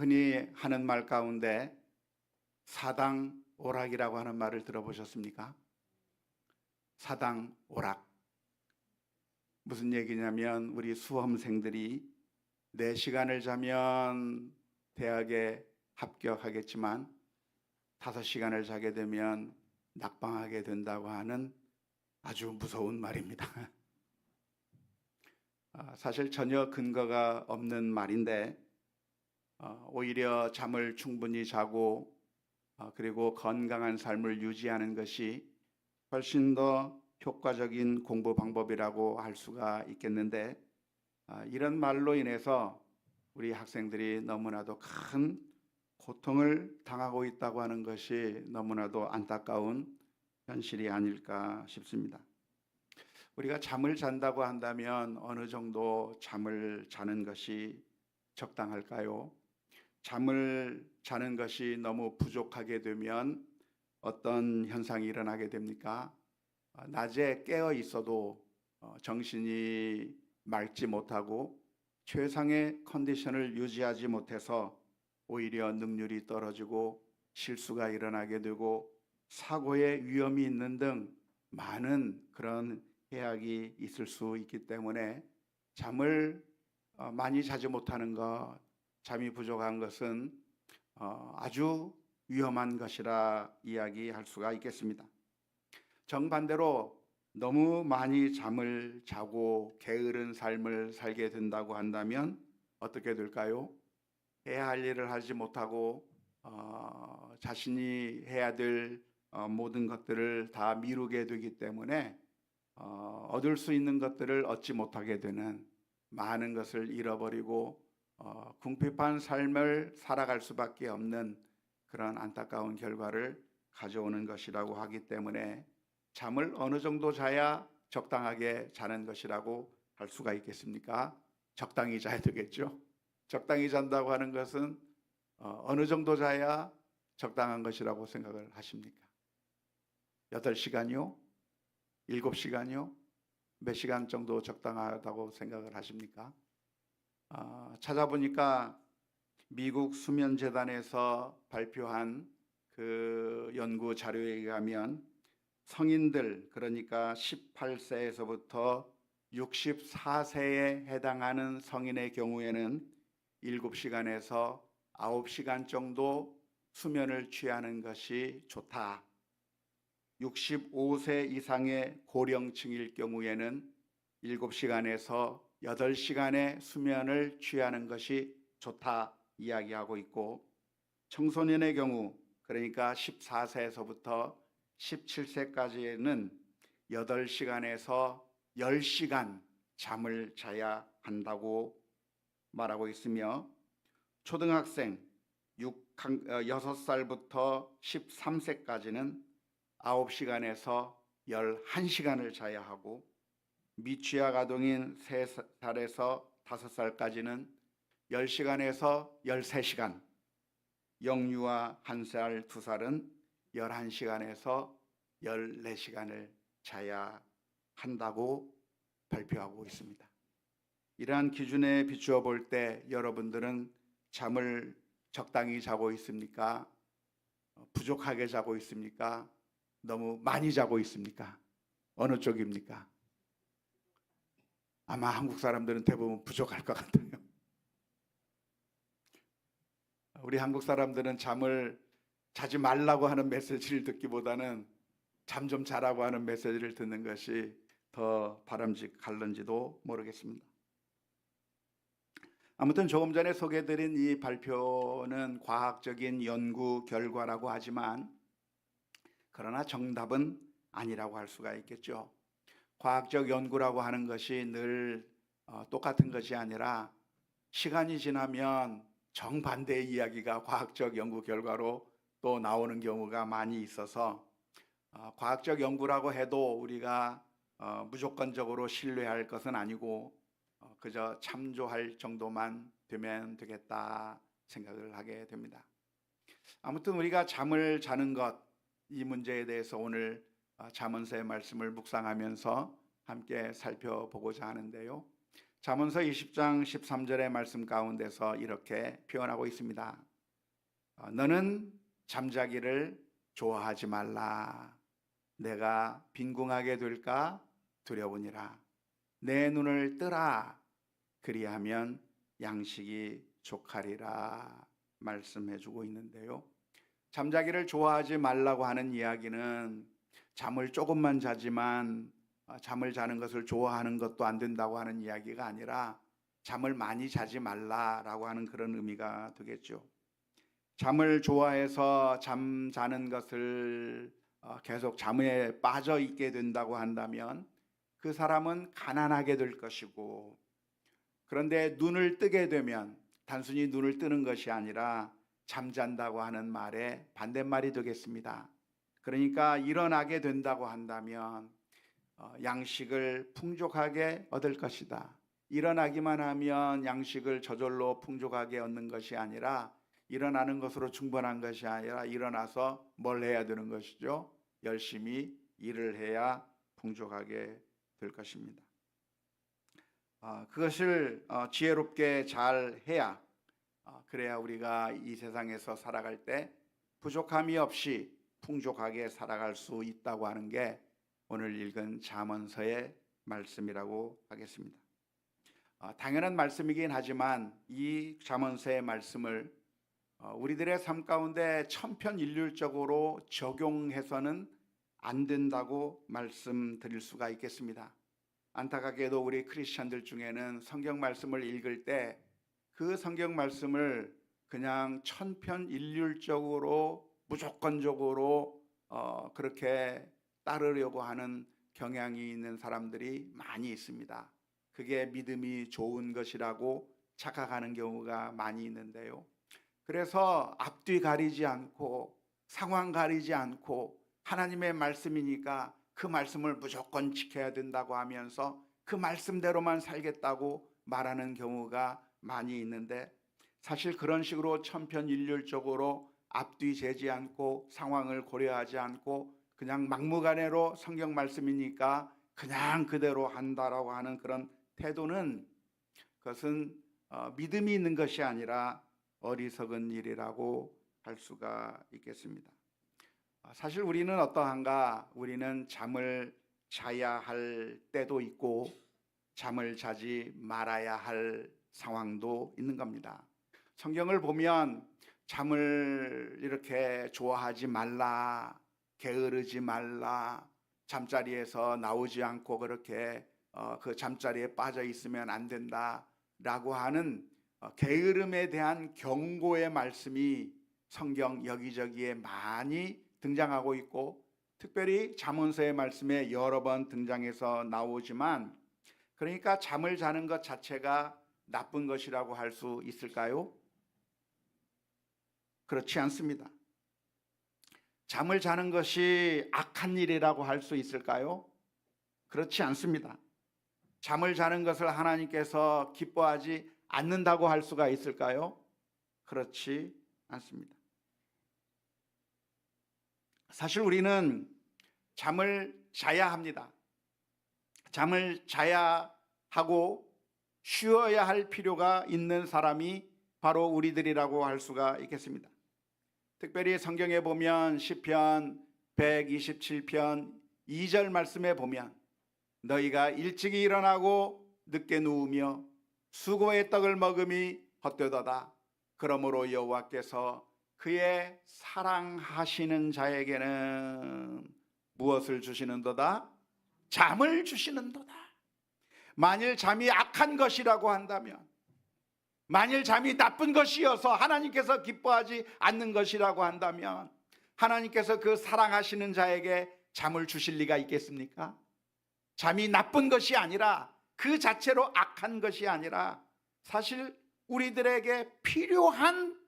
흔히 하는 말 가운데 사당 오락이라고 하는 말을 들어보셨습니까? 사당 오락. 무슨 얘기냐면 우리 수험생들이 4시간을 자면 대학에 합격하겠지만 5시간을 자게 되면 낙방하게 된다고 하는 아주 무서운 말입니다. 사실 전혀 근거가 없는 말인데 오히려 잠을 충분히 자고 그리고 건강한 삶을 유지하는 것이 훨씬 더 효과적인 공부 방법이라고 할 수가 있겠는데 이런 말로 인해서 우리 학생들이 너무나도 큰 고통을 당하고 있다고 하는 것이 너무나도 안타까운 현실이 아닐까 싶습니다. 우리가 잠을 잔다고 한다면 어느 정도 잠을 자는 것이 적당할까요? 잠을 자는 것이 너무 부족하게 되면 어떤 현상이 일어나게 됩니까? 낮에 깨어 있어도 정신이 맑지 못하고 최상의 컨디션을 유지하지 못해서 오히려 능률이 떨어지고 실수가 일어나게 되고 사고의 위험이 있는 등 많은 그런 해악이 있을 수 있기 때문에 잠을 많이 자지 못하는 것, 잠이 부족한 것은 아주 위험한 것이라 이야기할 수가 있겠습니다. 정반대로 너무 많이 잠을 자고 게으른 삶을 살게 된다고 한다면 어떻게 될까요? 해야 할 일을 하지 못하고 자신이 해야 될 모든 것들을 다 미루게 되기 때문에 얻을 수 있는 것들을 얻지 못하게 되는, 많은 것을 잃어버리고 궁핍한 삶을 살아갈 수밖에 없는 그런 안타까운 결과를 가져오는 것이라고 하기 때문에 잠을 어느 정도 자야 적당하게 자는 것이라고 할 수가 있겠습니까? 적당히 자야 되겠죠. 적당히 잔다고 하는 것은 어느 정도 자야 적당한 것이라고 생각을 하십니까? 8시간이요? 7시간이요? 몇 시간 정도 적당하다고 생각을 하십니까? 찾아보니까 미국 수면재단에서 발표한 그 연구 자료에 의하면 성인들, 그러니까 18세에서부터 64세에 해당하는 성인의 경우에는 7시간에서 9시간 정도 수면을 취하는 것이 좋다. 65세 이상의 고령층일 경우에는 7시간에서 8시간의 수면을 취하는 것이 좋다 이야기하고 있고, 청소년의 경우, 그러니까 14세에서부터 17세까지는 8시간에서 10시간 잠을 자야 한다고 말하고 있으며, 초등학생 6살부터 13세까지는 9시간에서 11시간을 자야 하고, 미취학 아동인 3살에서 5살까지는 10시간에서 13시간, 영유아 1살, 2살은 11시간에서 14시간을 자야 한다고 발표하고 있습니다. 이러한 기준에 비추어 볼 때 여러분들은 잠을 적당히 자고 있습니까? 부족하게 자고 있습니까? 너무 많이 자고 있습니까? 어느 쪽입니까? 아마 한국 사람들은 대부분 부족할 것 같아요. 우리 한국 사람들은 잠을 자지 말라고 하는 메시지를 듣기보다는 잠 좀 자라고 하는 메시지를 듣는 것이 더 바람직할런지도 모르겠습니다. 아무튼 조금 전에 소개해드린 이 발표는 과학적인 연구 결과라고 하지만 그러나 정답은 아니라고 할 수가 있겠죠. 과학적 연구라고 하는 것이 늘 똑같은 것이 아니라 시간이 지나면 정반대의 이야기가 과학적 연구 결과로 또 나오는 경우가 많이 있어서 과학적 연구라고 해도 우리가 무조건적으로 신뢰할 것은 아니고 그저 참조할 정도만 되면 되겠다 생각을 하게 됩니다. 아무튼 우리가 잠을 자는 것, 이 문제에 대해서 오늘 잠언서의 말씀을 묵상하면서 함께 살펴보고자 하는데요. 잠언서 20장 13절의 말씀 가운데서 이렇게 표현하고 있습니다. 너는 잠자기를 좋아하지 말라. 내가 빈궁하게 될까 두려우니라. 내 눈을 뜨라. 그리하면 양식이 족하리라. 말씀해주고 있는데요. 잠자기를 좋아하지 말라고 하는 이야기는 잠을 조금만 자지만 잠을 자는 것을 좋아하는 것도 안 된다고 하는 이야기가 아니라 잠을 많이 자지 말라라고 하는 그런 의미가 되겠죠. 잠을 좋아해서 잠 자는 것을 계속 잠에 빠져 있게 된다고 한다면 그 사람은 가난하게 될 것이고, 그런데 눈을 뜨게 되면 단순히 눈을 뜨는 것이 아니라 잠잔다고 하는 말의 반대말이 되겠습니다. 그러니까 일어나게 된다고 한다면 양식을 풍족하게 얻을 것이다. 일어나기만 하면 양식을 저절로 풍족하게 얻는 것이 아니라, 일어나는 것으로 충분한 것이 아니라 일어나서 뭘 해야 되는 것이죠? 열심히 일을 해야 풍족하게 될 것입니다. 그것을 지혜롭게 잘 해야, 그래야 우리가 이 세상에서 살아갈 때 부족함이 없이 풍족하게 살아갈 수 있다고 하는 게 오늘 읽은 잠언서의 말씀이라고 하겠습니다. 당연한 말씀이긴 하지만 이 잠언서의 말씀을 우리들의 삶 가운데 천편일률적으로 적용해서는 안 된다고 말씀드릴 수가 있겠습니다. 안타깝게도 우리 크리스천들 중에는 성경 말씀을 읽을 때 그 성경 말씀을 그냥 천편일률적으로 무조건적으로 그렇게 따르려고 하는 경향이 있는 사람들이 많이 있습니다. 그게 믿음이 좋은 것이라고 착각하는 경우가 많이 있는데요. 그래서 앞뒤 가리지 않고 상황 가리지 않고 하나님의 말씀이니까 그 말씀을 무조건 지켜야 된다고 하면서 그 말씀대로만 살겠다고 말하는 경우가 많이 있는데, 사실 그런 식으로 천편일률적으로 앞뒤 재지 않고 상황을 고려하지 않고 그냥 막무가내로 성경 말씀이니까 그냥 그대로 한다라고 하는 그런 태도는, 그것은 믿음이 있는 것이 아니라 어리석은 일이라고 할 수가 있겠습니다. 사실 우리는 어떠한가? 우리는 잠을 자야 할 때도 있고 잠을 자지 말아야 할 상황도 있는 겁니다. 성경을 보면 잠을 이렇게 좋아하지 말라, 게으르지 말라, 잠자리에서 나오지 않고 그렇게 그 잠자리에 빠져 있으면 안 된다라고 하는 게으름에 대한 경고의 말씀이 성경 여기저기에 많이 등장하고 있고, 특별히 잠언서의 말씀에 여러 번 등장해서 나오지만, 그러니까 잠을 자는 것 자체가 나쁜 것이라고 할 수 있을까요? 그렇지 않습니다. 잠을 자는 것이 악한 일이라고 할 수 있을까요? 그렇지 않습니다. 잠을 자는 것을 하나님께서 기뻐하지 않는다고 할 수가 있을까요? 그렇지 않습니다. 사실 우리는 잠을 자야 합니다. 잠을 자야 하고 쉬어야 할 필요가 있는 사람이 바로 우리들이라고 할 수가 있겠습니다. 특별히 성경에 보면 시편 127편 2절 말씀에 보면 너희가 일찍이 일어나고 늦게 누우며 수고의 떡을 먹음이 헛되도다. 그러므로 여호와께서 그의 사랑하시는 자에게는 무엇을 주시는도다? 잠을 주시는도다. 만일 잠이 악한 것이라고 한다면, 만일 잠이 나쁜 것이어서 하나님께서 기뻐하지 않는 것이라고 한다면, 하나님께서 그 사랑하시는 자에게 잠을 주실 리가 있겠습니까? 잠이 나쁜 것이 아니라, 그 자체로 악한 것이 아니라 사실 우리들에게 필요한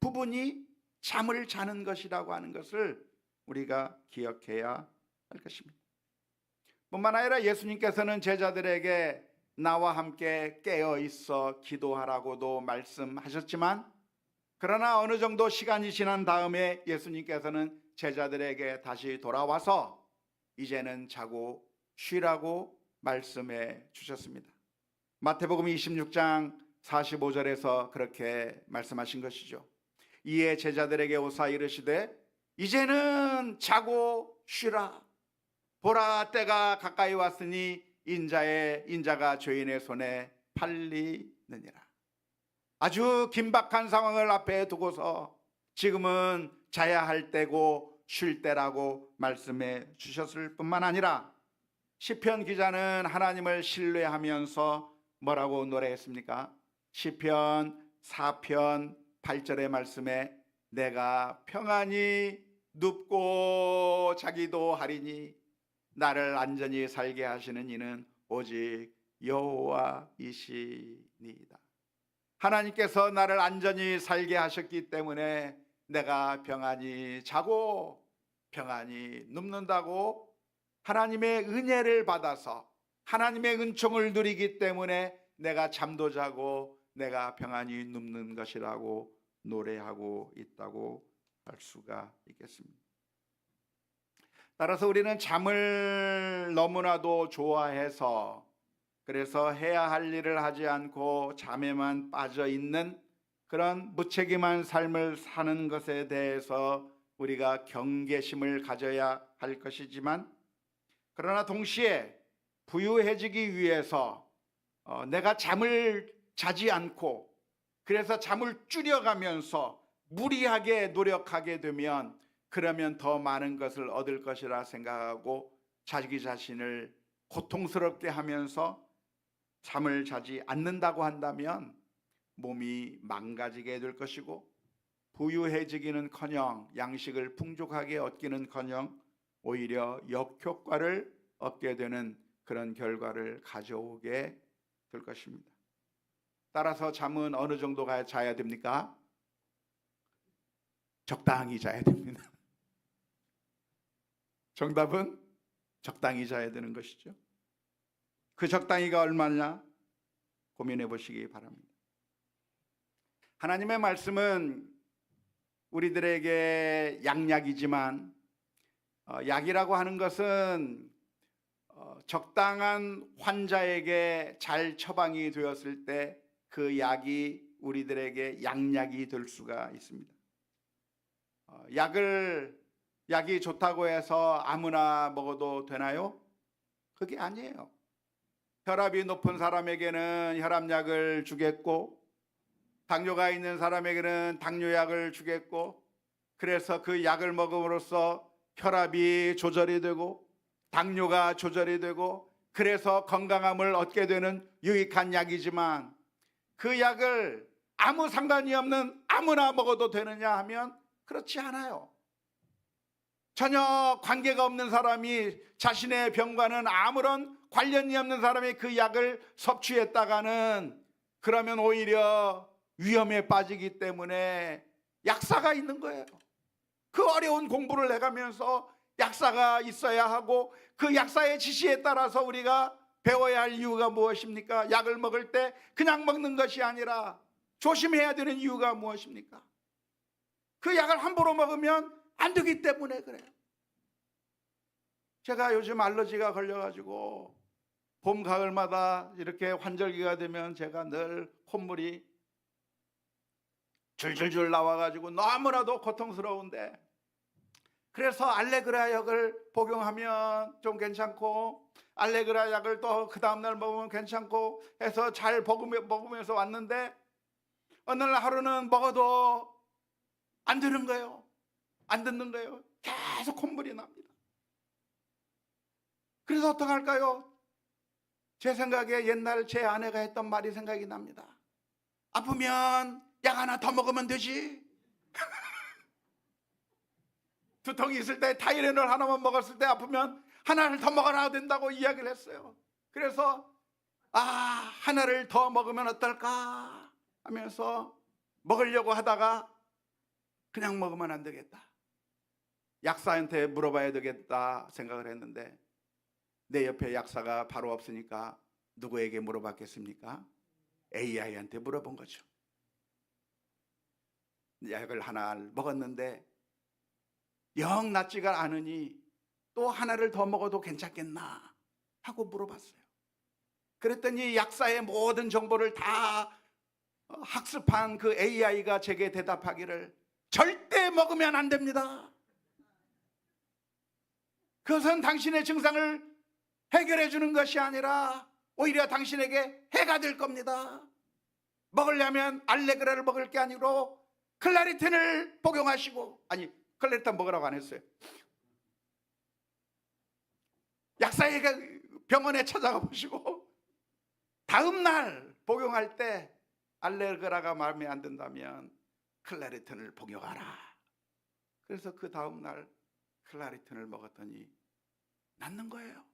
부분이 잠을 자는 것이라고 하는 것을 우리가 기억해야 할 것입니다. 뿐만 아니라 예수님께서는 제자들에게 나와 함께 깨어 있어 기도하라고도 말씀하셨지만, 그러나 어느 정도 시간이 지난 다음에 예수님께서는 제자들에게 다시 돌아와서 이제는 자고 쉬라고 말씀해 주셨습니다. 마태복음 26장 45절에서 그렇게 말씀하신 것이죠. 이에 제자들에게 오사 이르시되 이제는 자고 쉬라. 보라, 때가 가까이 왔으니 인자가 죄인의 손에 팔리느니라. 아주 긴박한 상황을 앞에 두고서 지금은 자야 할 때고 쉴 때라고 말씀해 주셨을 뿐만 아니라 시편 기자는 하나님을 신뢰하면서 뭐라고 노래했습니까? 시편 4편 8절의 말씀에 내가 평안히 눕고 자기도 하리니 나를 안전히 살게 하시는 이는 오직 여호와이시니이다. 하나님께서 나를 안전히 살게 하셨기 때문에 내가 평안히 자고 평안히 눕는다고, 하나님의 은혜를 받아서 하나님의 은총을 누리기 때문에 내가 잠도 자고 내가 평안히 눕는 것이라고 노래하고 있다고 할 수가 있겠습니다. 따라서 우리는 잠을 너무나도 좋아해서, 그래서 해야 할 일을 하지 않고 잠에만 빠져 있는 그런 무책임한 삶을 사는 것에 대해서 우리가 경계심을 가져야 할 것이지만, 그러나 동시에 부유해지기 위해서 내가 잠을 자지 않고 그래서 잠을 줄여가면서 무리하게 노력하게 되면, 그러면 더 많은 것을 얻을 것이라 생각하고 자기 자신을 고통스럽게 하면서 잠을 자지 않는다고 한다면 몸이 망가지게 될 것이고, 부유해지기는커녕 양식을 풍족하게 얻기는커녕 오히려 역효과를 얻게 되는 그런 결과를 가져오게 될 것입니다. 따라서 잠은 어느 정도 자야 됩니까? 적당히 자야 됩니다. 정답은 적당히 자야 되는 것이죠. 그 적당히가 얼마냐 고민해 보시기 바랍니다. 하나님의 말씀은 우리들에게 약약이지만, 약이라고 하는 것은 적당한 환자에게 잘 처방이 되었을 때 그 약이 우리들에게 양약이 될 수가 있습니다. 약이 좋다고 해서 아무나 먹어도 되나요? 그게 아니에요. 혈압이 높은 사람에게는 혈압약을 주겠고, 당뇨가 있는 사람에게는 당뇨약을 주겠고, 그래서 그 약을 먹음으로써 혈압이 조절이 되고 당뇨가 조절이 되고, 그래서 건강함을 얻게 되는 유익한 약이지만, 그 약을 아무 상관이 없는 아무나 먹어도 되느냐 하면 그렇지 않아요. 전혀 관계가 없는 사람이, 자신의 병과는 아무런 관련이 없는 사람이 그 약을 섭취했다가는 그러면 오히려 위험에 빠지기 때문에 약사가 있는 거예요. 그 어려운 공부를 해가면서 약사가 있어야 하고, 그 약사의 지시에 따라서 우리가 배워야 할 이유가 무엇입니까? 약을 먹을 때 그냥 먹는 것이 아니라 조심해야 되는 이유가 무엇입니까? 그 약을 함부로 먹으면 안 되기 때문에 그래요. 제가 요즘 알러지가 걸려가지고 봄, 가을마다 이렇게 환절기가 되면 제가 늘 콧물이 줄줄줄 나와가지고 너무나도 고통스러운데, 그래서 알레그라 약을 복용하면 좀 괜찮고, 알레그라 약을 또 그 다음날 먹으면 괜찮고 해서 잘 먹으면서 왔는데, 어느 날 하루는 먹어도 안 되는 거예요. 안 듣는 거예요. 계속 콧물이 납니다. 그래서 어떡할까요? 제 생각에 옛날 제 아내가 했던 말이 생각이 납니다. 아프면 약 하나 더 먹으면 되지. 두통이 있을 때 타이레놀 하나만 먹었을 때 아프면 하나를 더 먹어야 된다고 이야기를 했어요. 그래서 하나를 더 먹으면 어떨까 하면서 먹으려고 하다가 그냥 먹으면 안 되겠다, 약사한테 물어봐야 되겠다 생각을 했는데, 내 옆에 약사가 바로 없으니까 누구에게 물어봤겠습니까? AI한테 물어본 거죠. 약을 하나 먹었는데 영 낫지가 않으니 또 하나를 더 먹어도 괜찮겠나 하고 물어봤어요. 그랬더니 약사의 모든 정보를 다 학습한 그 AI가 제게 대답하기를 절대 먹으면 안 됩니다. 그것은 당신의 증상을 해결해 주는 것이 아니라 오히려 당신에게 해가 될 겁니다. 먹으려면 알레그라를 먹을 게 아니고 클라리틴을 복용하시고, 아니 클라리틴 먹으라고 안 했어요. 약사에게 병원에 찾아가 보시고 다음 날 복용할 때 알레그라가 마음에 안 든다면 클라리틴을 복용하라. 그래서 그 다음 날 클라리틴을 먹었더니 낫는 거예요.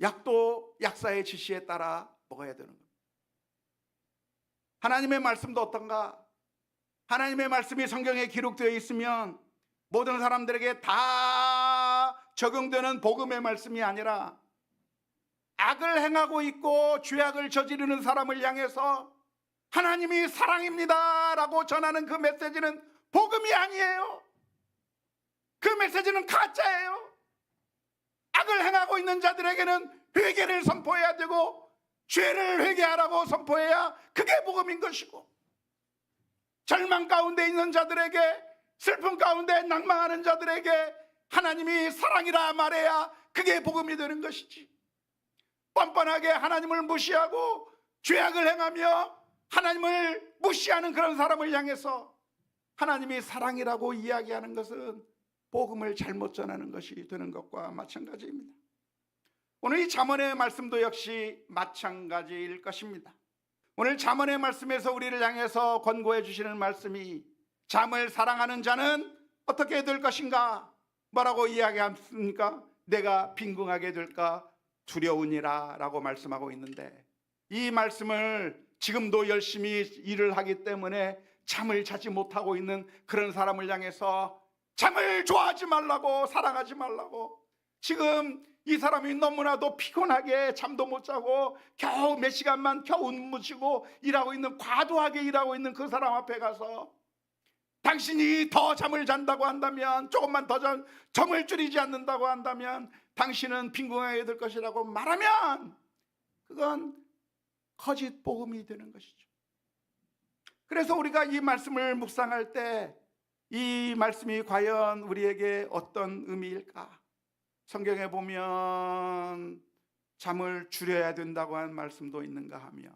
약도 약사의 지시에 따라 먹어야 되는 겁니다. 하나님의 말씀도 어떤가? 하나님의 말씀이 성경에 기록되어 있으면 모든 사람들에게 다 적용되는 복음의 말씀이 아니라 악을 행하고 있고 죄악을 저지르는 사람을 향해서 하나님이 사랑입니다 라고 전하는 그 메시지는 복음이 아니에요. 그 메시지는 가짜예요. 악을 행하고 있는 자들에게는 회개를 선포해야 되고 죄를 회개하라고 선포해야 그게 복음인 것이고, 절망 가운데 있는 자들에게, 슬픔 가운데 낭망하는 자들에게 하나님이 사랑이라 말해야 그게 복음이 되는 것이지, 뻔뻔하게 하나님을 무시하고 죄악을 행하며 하나님을 무시하는 그런 사람을 향해서 하나님이 사랑이라고 이야기하는 것은 복음을 잘못 전하는 것이 되는 것과 마찬가지입니다. 오늘 이 잠언의 말씀도 역시 마찬가지일 것입니다. 오늘 잠언의 말씀에서 우리를 향해서 권고해 주시는 말씀이 잠을 사랑하는 자는 어떻게 될 것인가? 뭐라고 이야기합니까? 내가 빈궁하게 될까 두려우니라 라고 말씀하고 있는데, 이 말씀을 지금도 열심히 일을 하기 때문에 잠을 자지 못하고 있는 그런 사람을 향해서 잠을 좋아하지 말라고, 사랑하지 말라고, 지금 이 사람이 너무나도 피곤하게 잠도 못 자고 겨우 몇 시간만 겨우 눈무시고 일하고 있는, 과도하게 일하고 있는 그 사람 앞에 가서 당신이 더 잠을 잔다고 한다면, 조금만 더 잠을 줄이지 않는다고 한다면 당신은 빈궁하게 될 것이라고 말하면 그건 거짓 복음이 되는 것이죠. 그래서 우리가 이 말씀을 묵상할 때 이 말씀이 과연 우리에게 어떤 의미일까? 성경에 보면 잠을 줄여야 된다고 하는 말씀도 있는가 하면,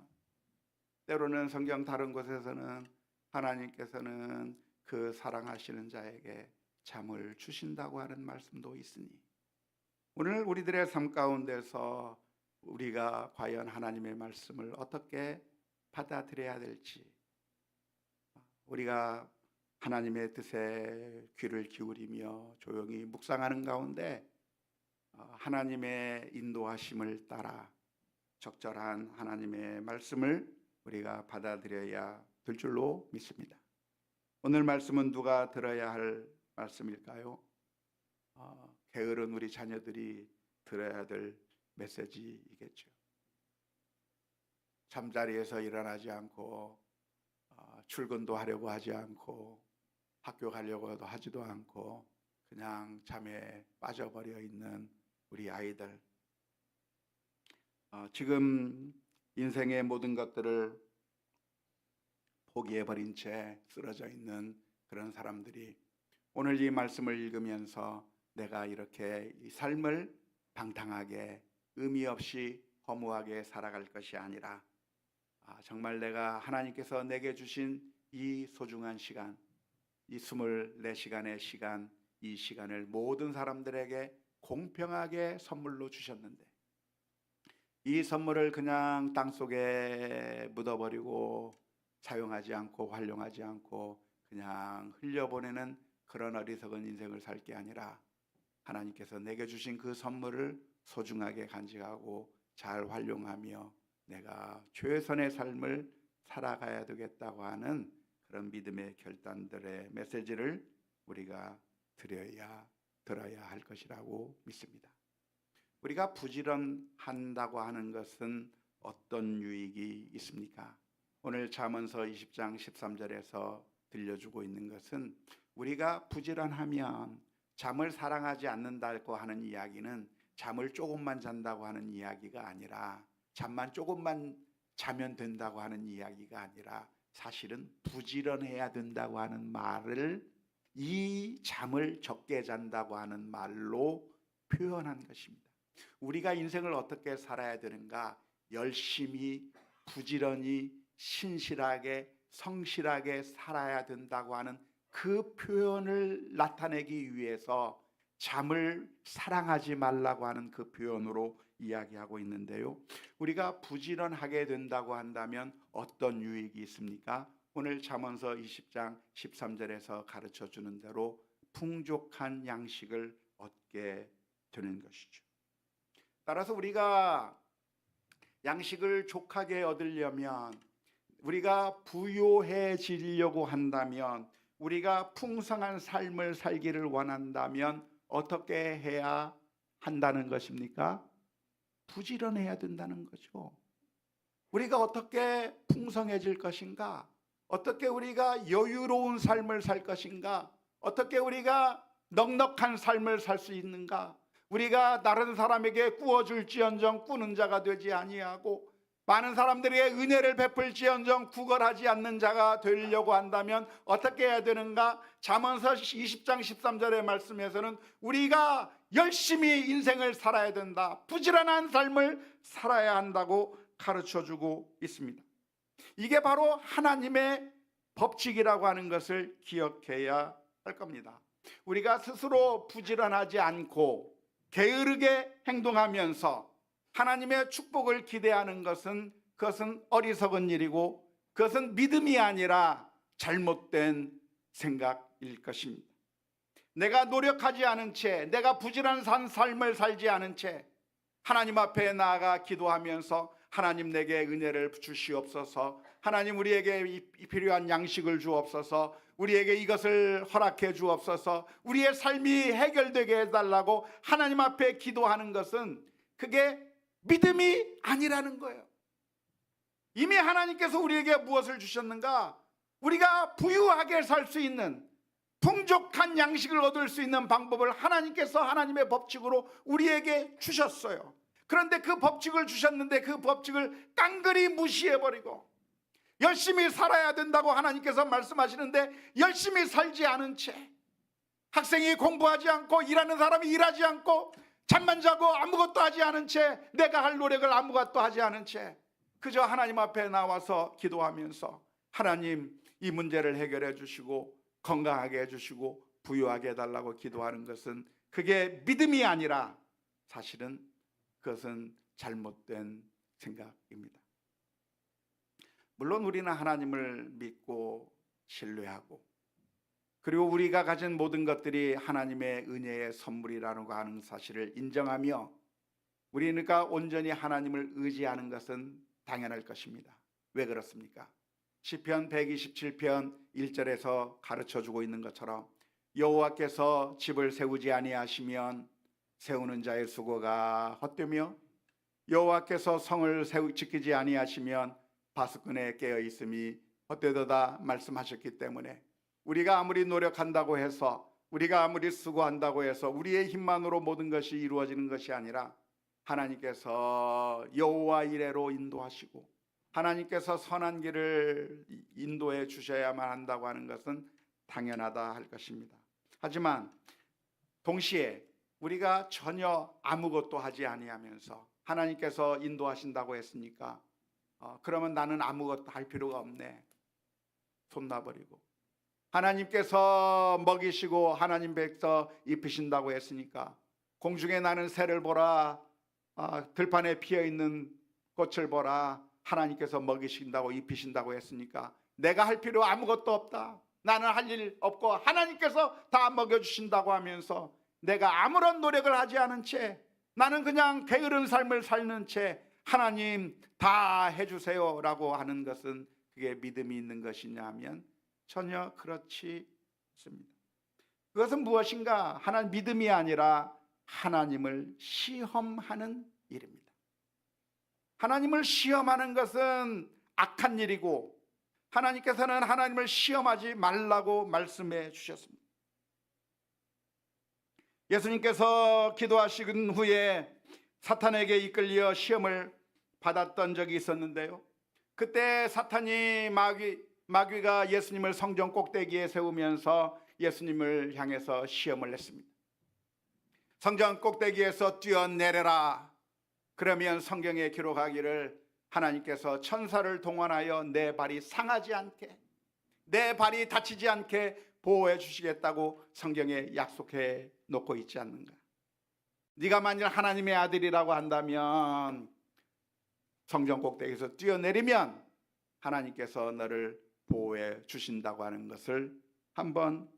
때로는 성경 다른 곳에서는 하나님께서는 그 사랑하시는 자에게 잠을 주신다고 하는 말씀도 있으니, 오늘 우리들의 삶 가운데서 우리가 과연 하나님의 말씀을 어떻게 받아들여야 될지, 우리가 하나님의 뜻에 귀를 기울이며 조용히 묵상하는 가운데 하나님의 인도하심을 따라 적절한 하나님의 말씀을 우리가 받아들여야 될 줄로 믿습니다. 오늘 말씀은 누가 들어야 할 말씀일까요? 게으른 우리 자녀들이 들어야 될 메시지이겠죠. 잠자리에서 일어나지 않고 출근도 하려고 하지 않고 학교 가려고도 하지도 않고 그냥 잠에 빠져버려 있는 우리 아이들, 지금 인생의 모든 것들을 포기해버린 채 쓰러져 있는 그런 사람들이 오늘 이 말씀을 읽으면서 내가 이렇게 이 삶을 방탕하게 의미 없이 허무하게 살아갈 것이 아니라 정말 내가 하나님께서 내게 주신 이 소중한 시간, 이 24시간의 시간, 이 시간을 모든 사람들에게 공평하게 선물로 주셨는데 이 선물을 그냥 땅속에 묻어버리고 사용하지 않고 활용하지 않고 그냥 흘려보내는 그런 어리석은 인생을 살 게 아니라 하나님께서 내게 주신 그 선물을 소중하게 간직하고 잘 활용하며 내가 최선의 삶을 살아가야 되겠다고 하는 그런 믿음의 결단들의 메시지를 우리가 들어야 할 것이라고 믿습니다. 우리가 부지런한다고 하는 것은 어떤 유익이 있습니까? 오늘 잠언서 20장 13절에서 들려주고 있는 것은 우리가 부지런하면 잠을 사랑하지 않는다고 하는 이야기는 잠을 조금만 잔다고 하는 이야기가 아니라, 잠만 조금만 자면 된다고 하는 이야기가 아니라, 사실은 부지런해야 된다고 하는 말을 이 잠을 적게 잔다고 하는 말로 표현한 것입니다. 우리가 인생을 어떻게 살아야 되는가? 열심히 부지런히 신실하게 성실하게 살아야 된다고 하는 그 표현을 나타내기 위해서 잠을 사랑하지 말라고 하는 그 표현으로 이야기하고 있는데요. 우리가 부지런하게 된다고 한다면 어떤 유익이 있습니까? 오늘 잠언서 20장 13절에서 가르쳐 주는 대로 풍족한 양식을 얻게 되는 것이죠. 따라서 우리가 양식을 족하게 얻으려면, 우리가 부요해지려고 한다면, 우리가 풍성한 삶을 살기를 원한다면 어떻게 해야 한다는 것입니까? 부지런해야 된다는 거죠. 우리가 어떻게 풍성해질 것인가? 어떻게 우리가 여유로운 삶을 살 것인가? 어떻게 우리가 넉넉한 삶을 살 수 있는가? 우리가 다른 사람에게 꾸어줄지언정 꾸는 자가 되지 아니하고, 많은 사람들에게 은혜를 베풀지언정 구걸하지 않는 자가 되려고 한다면 어떻게 해야 되는가? 잠언서 20장 13절의 말씀에서는 우리가 열심히 인생을 살아야 된다, 부지런한 삶을 살아야 한다고 가르쳐주고 있습니다. 이게 바로 하나님의 법칙이라고 하는 것을 기억해야 할 겁니다. 우리가 스스로 부지런하지 않고 게으르게 행동하면서 하나님의 축복을 기대하는 것은, 그것은 어리석은 일이고, 그것은 믿음이 아니라 잘못된 생각일 것입니다. 내가 노력하지 않은 채, 내가 부지런한 삶을 살지 않은 채 하나님 앞에 나아가 기도하면서 하나님 내게 은혜를 주시옵소서, 하나님 우리에게 필요한 양식을 주옵소서, 우리에게 이것을 허락해 주옵소서, 우리의 삶이 해결되게 해달라고 하나님 앞에 기도하는 것은 그게 믿음이 아니라는 거예요. 이미 하나님께서 우리에게 무엇을 주셨는가? 우리가 부유하게 살 수 있는, 풍족한 양식을 얻을 수 있는 방법을 하나님께서 하나님의 법칙으로 우리에게 주셨어요. 그런데 그 법칙을 주셨는데 그 법칙을 깡그리 무시해버리고 열심히 살아야 된다고 하나님께서 말씀하시는데 열심히 살지 않은 채, 학생이 공부하지 않고 일하는 사람이 일하지 않고 잠만 자고 아무것도 하지 않은 채, 내가 할 노력을 아무것도 하지 않은 채 그저 하나님 앞에 나와서 기도하면서 하나님 이 문제를 해결해 주시고 건강하게 해주시고 부유하게 해달라고 기도하는 것은 그게 믿음이 아니라 사실은 그것은 잘못된 생각입니다. 물론 우리는 하나님을 믿고 신뢰하고, 그리고 우리가 가진 모든 것들이 하나님의 은혜의 선물이라고 하는 사실을 인정하며 우리가 온전히 하나님을 의지하는 것은 당연할 것입니다. 왜 그렇습니까? 시편 127편 1절에서 가르쳐주고 있는 것처럼 여호와께서 집을 세우지 아니하시면 세우는 자의 수고가 헛되며 여호와께서 성을 지키지 아니하시면 바스근에 깨어 있음이 헛되도다 말씀하셨기 때문에 우리가 아무리 노력한다고 해서, 우리가 아무리 수고한다고 해서 우리의 힘만으로 모든 것이 이루어지는 것이 아니라 하나님께서 여호와 이레로 인도하시고 하나님께서 선한 길을 인도해 주셔야만 한다고 하는 것은 당연하다 할 것입니다. 하지만 동시에 우리가 전혀 아무것도 하지 아니하면서 하나님께서 인도하신다고 했으니까 그러면 나는 아무것도 할 필요가 없네, 손 놔버리고, 하나님께서 먹이시고 하나님 백서 입히신다고 했으니까 공중에 나는 새를 보라, 들판에 피어있는 꽃을 보라, 하나님께서 먹이신다고 입히신다고 했으니까 내가 할 필요 아무것도 없다, 나는 할 일 없고 하나님께서 다 먹여주신다고 하면서 내가 아무런 노력을 하지 않은 채 나는 그냥 게으른 삶을 사는 채 하나님 다 해주세요 라고 하는 것은 그게 믿음이 있는 것이냐 하면 전혀 그렇지 않습니다. 그것은 무엇인가? 하나님 믿음이 아니라 하나님을 시험하는 일입니다. 하나님을 시험하는 것은 악한 일이고 하나님께서는 하나님을 시험하지 말라고 말씀해 주셨습니다. 예수님께서 기도하신 후에 사탄에게 이끌려 시험을 받았던 적이 있었는데요. 그때 사탄이 마귀가 예수님을 성전 꼭대기에 세우면서 예수님을 향해서 시험을 했습니다. 성전 꼭대기에서 뛰어내려라. 그러면 성경에 기록하기를 하나님께서 천사를 동원하여 내 발이 상하지 않게, 내 발이 다치지 않게 보호해 주시겠다고 성경에 약속해 놓고 있지 않는가. 네가 만일 하나님의 아들이라고 한다면 성전 꼭대기에서 뛰어내리면 하나님께서 너를 보호해 주신다고 하는 것을 한번